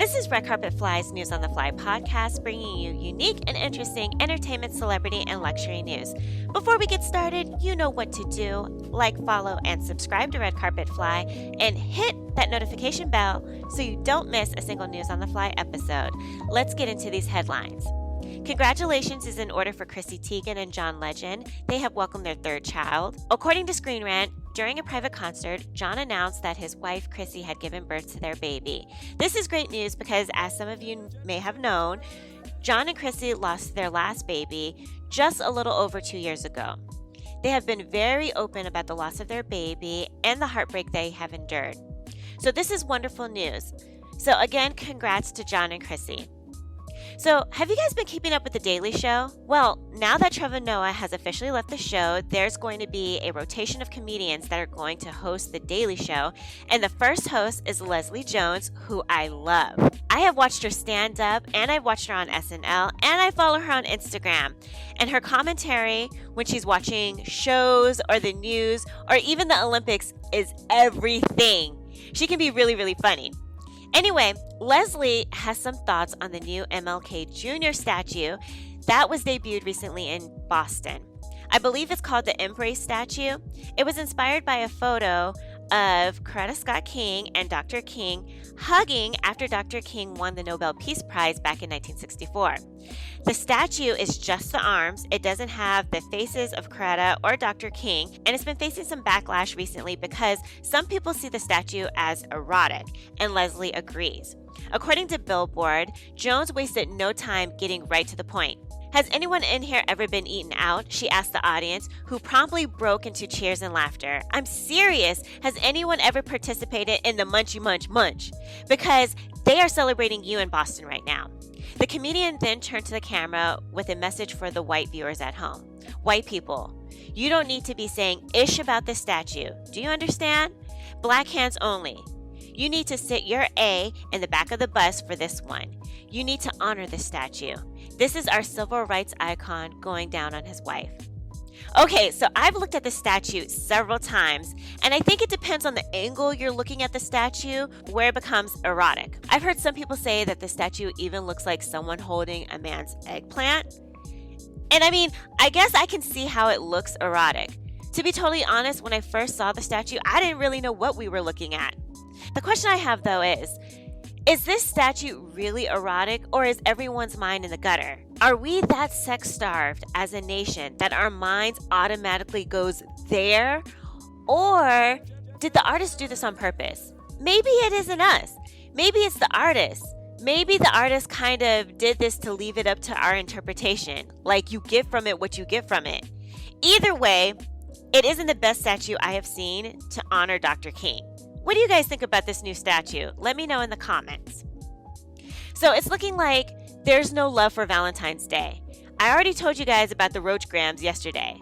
This is Red Carpet Fly's News on the Fly podcast, bringing you unique and interesting entertainment, celebrity, and luxury news. Before we get started, you know what to do. Like, follow, and subscribe to Red Carpet Fly, and hit that notification bell so you don't miss a single News on the Fly episode. Let's get into these headlines. Congratulations is in order for Chrissy Teigen and John Legend. They have welcomed their third child. According to Screen Rant, during a private concert, John announced that his wife, Chrissy, had given birth to their baby. This is great news because, as some of you may have known, John and Chrissy lost their last baby just a little over 2 years ago. They have been very open about the loss of their baby and the heartbreak they have endured. So this is wonderful news. So again, congrats to John and Chrissy. So, have you guys been keeping up with The Daily Show? Well, now that Trevor Noah has officially left the show, there's going to be a rotation of comedians that are going to host The Daily Show, and the first host is Leslie Jones, who I love. I have watched her stand up, and I've watched her on SNL, and I follow her on Instagram. And her commentary when she's watching shows or the news or even the Olympics is everything. She can be really, really funny. Anyway, Leslie has some thoughts on the new MLK Jr. statue that was debuted recently in Boston. I believe it's called the Embrace statue. It was inspired by a photo of Coretta Scott King and Dr. King hugging after Dr. King won the Nobel Peace Prize back in 1964. The statue is just the arms. It doesn't have the faces of Coretta or Dr. King, and it's been facing some backlash recently because some people see the statue as erotic, and Leslie agrees. According to Billboard, Jones wasted no time getting right to the point. Has anyone in here ever been eaten out? She asked the audience, who promptly broke into cheers and laughter. I'm serious. Has anyone ever participated in the Munchy Munch Munch? Because they are celebrating you in Boston right now. The comedian then turned to the camera with a message for the white viewers at home. White people, you don't need to be saying ish about this statue. Do you understand? Black hands only. You need to sit your A in the back of the bus for this one. You need to honor this statue. This is our civil rights icon going down on his wife. Okay, so I've looked at the statue several times, and I think it depends on the angle you're looking at the statue where it becomes erotic. I've heard some people say that the statue even looks like someone holding a man's eggplant. And I mean, I guess I can see how it looks erotic. To be totally honest, when I first saw the statue, I didn't really know what we were looking at. The question I have, though, is this statue really erotic, or is everyone's mind in the gutter? Are we that sex-starved as a nation that our minds automatically goes there? Or did the artist do this on purpose? Maybe it isn't us. Maybe it's the artist. Maybe the artist kind of did this to leave it up to our interpretation. Like, you get from it what you get from it. Either way, it isn't the best statue I have seen to honor Dr. King. What do you guys think about this new statue? Let me know in the comments. So it's looking like there's no love for Valentine's Day. I already told you guys about the roachgrams yesterday.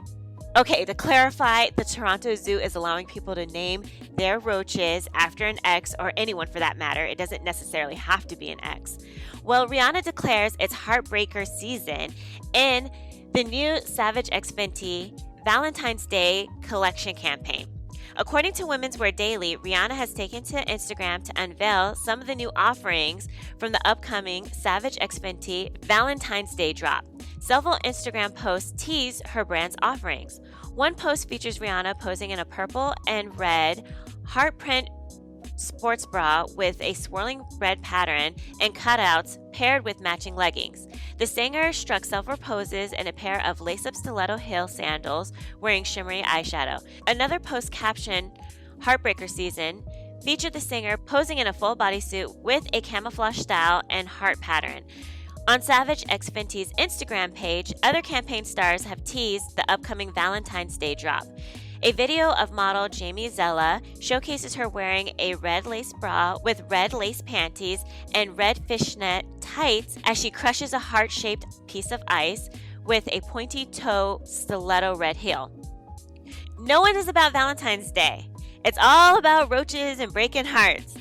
Okay, to clarify, the Toronto Zoo is allowing people to name their roaches after an ex, or anyone for that matter. It doesn't necessarily have to be an ex. Well, Rihanna declares it's Heartbreaker season in the new Savage X Fenty Valentine's Day collection campaign. According to Women's Wear Daily, Rihanna has taken to Instagram to unveil some of the new offerings from the upcoming Savage X Fenty Valentine's Day drop. Several Instagram posts tease her brand's offerings. One post features Rihanna posing in a purple and red heart print sports bra with a swirling red pattern and cutouts paired with matching leggings. The singer struck several poses in a pair of lace-up stiletto heel sandals wearing shimmery eyeshadow. Another post captioned Heartbreaker Season featured the singer posing in a full bodysuit with a camouflage style and heart pattern. On Savage X Fenty's Instagram page, other campaign stars have teased the upcoming Valentine's Day drop. A video of model Jamie Zella showcases her wearing a red lace bra with red lace panties and red fishnet tights as she crushes a heart-shaped piece of ice with a pointy-toe stiletto red heel. No one is about Valentine's Day. It's all about roaches and breaking hearts.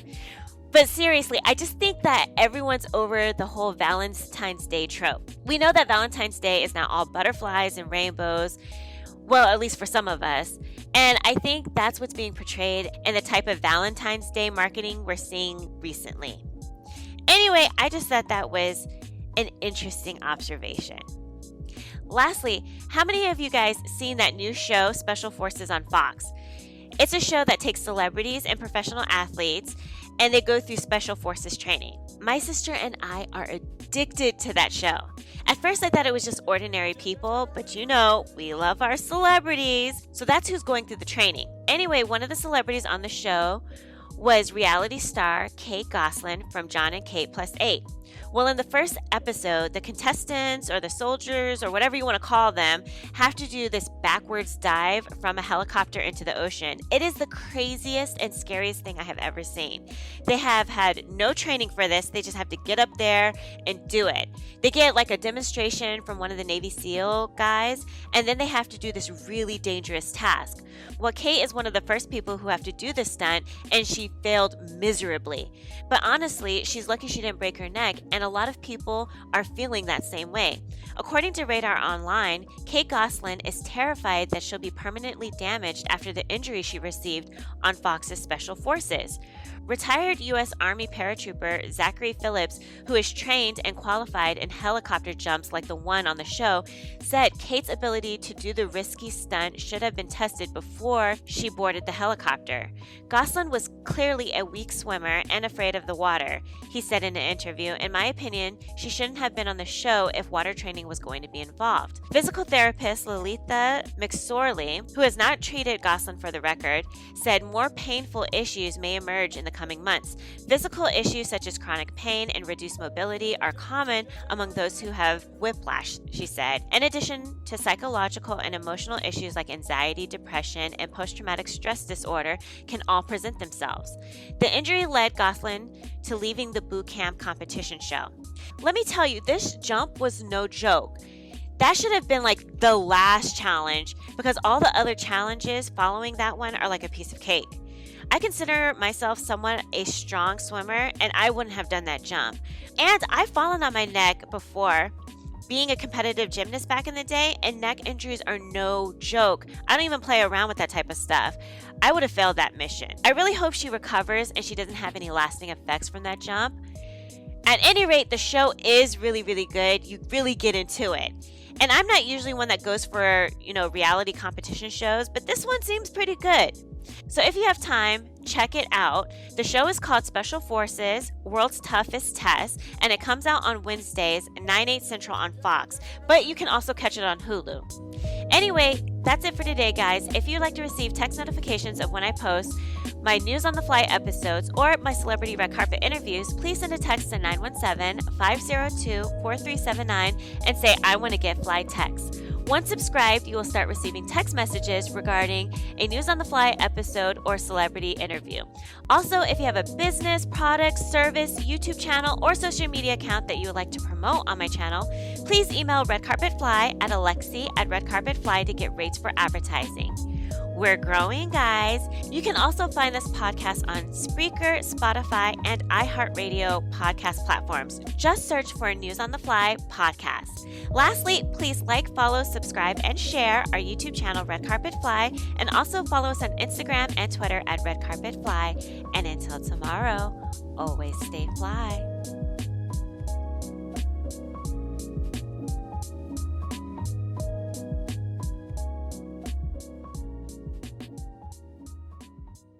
But seriously, I just think that everyone's over the whole Valentine's Day trope. We know that Valentine's Day is now all butterflies and rainbows. Well, at least for some of us. And I think that's what's being portrayed in the type of Valentine's Day marketing we're seeing recently. Anyway, I just thought that was an interesting observation. Lastly, how many of you guys seen that new show, Special Forces on Fox? It's a show that takes celebrities and professional athletes and they go through Special Forces training. My sister and I are addicted to that show. At first I thought it was just ordinary people, but we love our celebrities. So that's who's going through the training. Anyway, one of the celebrities on the show was reality star Kate Gosselin from John and Kate Plus 8. Well, in the first episode, the contestants or the soldiers or whatever you want to call them have to do this backwards dive from a helicopter into the ocean. It is the craziest and scariest thing I have ever seen. They have had no training for this. They just have to get up there and do it. They get like a demonstration from one of the Navy SEAL guys, and then they have to do this really dangerous task. Well, Kate is one of the first people who have to do this stunt, and she failed miserably. But honestly, she's lucky she didn't break her neck, and a lot of people are feeling that same way. According to Radar Online, Kate Gosselin is terrified that she'll be permanently damaged after the injury she received on Fox's Special Forces. Retired U.S. Army paratrooper Zachary Phillips, who is trained and qualified in helicopter jumps like the one on the show, said Kate's ability to do the risky stunt should have been tested before she boarded the helicopter. Gosselin was clearly a weak swimmer and afraid of the water, he said in an interview. In my opinion, she shouldn't have been on the show if water training was going to be involved. Physical therapist Lalitha McSorley, who has not treated Gosselin for the record, said more painful issues may emerge in the coming months. Physical issues such as chronic pain and reduced mobility are common among those who have whiplash, she said, in addition to psychological and emotional issues like anxiety, depression, and post-traumatic stress disorder can all present themselves. The injury led Gosselin to leaving the boot camp competition show. Let me tell you, this jump was no joke. That should have been like the last challenge because all the other challenges following that one are like a piece of cake. I consider myself somewhat a strong swimmer, and I wouldn't have done that jump. And I've fallen on my neck before, being a competitive gymnast back in the day, and neck injuries are no joke. I don't even play around with that type of stuff. I would have failed that mission. I really hope she recovers and she doesn't have any lasting effects from that jump. At any rate, the show is really, really good. You really get into it. And I'm not usually one that goes for, reality competition shows, but this one seems pretty good. So if you have time, check it out. The show is called Special Forces, World's Toughest Test, and it comes out on Wednesdays, 9/8 Central on Fox, but you can also catch it on Hulu. Anyway, that's it for today, guys. If you'd like to receive text notifications of when I post my News on the Fly episodes or my celebrity red carpet interviews, please send a text to 917-502-4379 and say, I want to get fly text. Once subscribed, you will start receiving text messages regarding a News on the Fly episode or celebrity interview. Also, if you have a business, product, service, YouTube channel, or social media account that you would like to promote on my channel, please email redcarpetfly@alexi@redcarpetfly to get rates for advertising. We're growing, guys. You can also find this podcast on Spreaker, Spotify, and iHeart podcast platforms. Just search for News on the Fly podcast. Lastly, please like, follow, subscribe, and share our YouTube channel, Red Carpet Fly, and also follow us on Instagram and Twitter at Red Carpet Fly. And until tomorrow, always stay fly.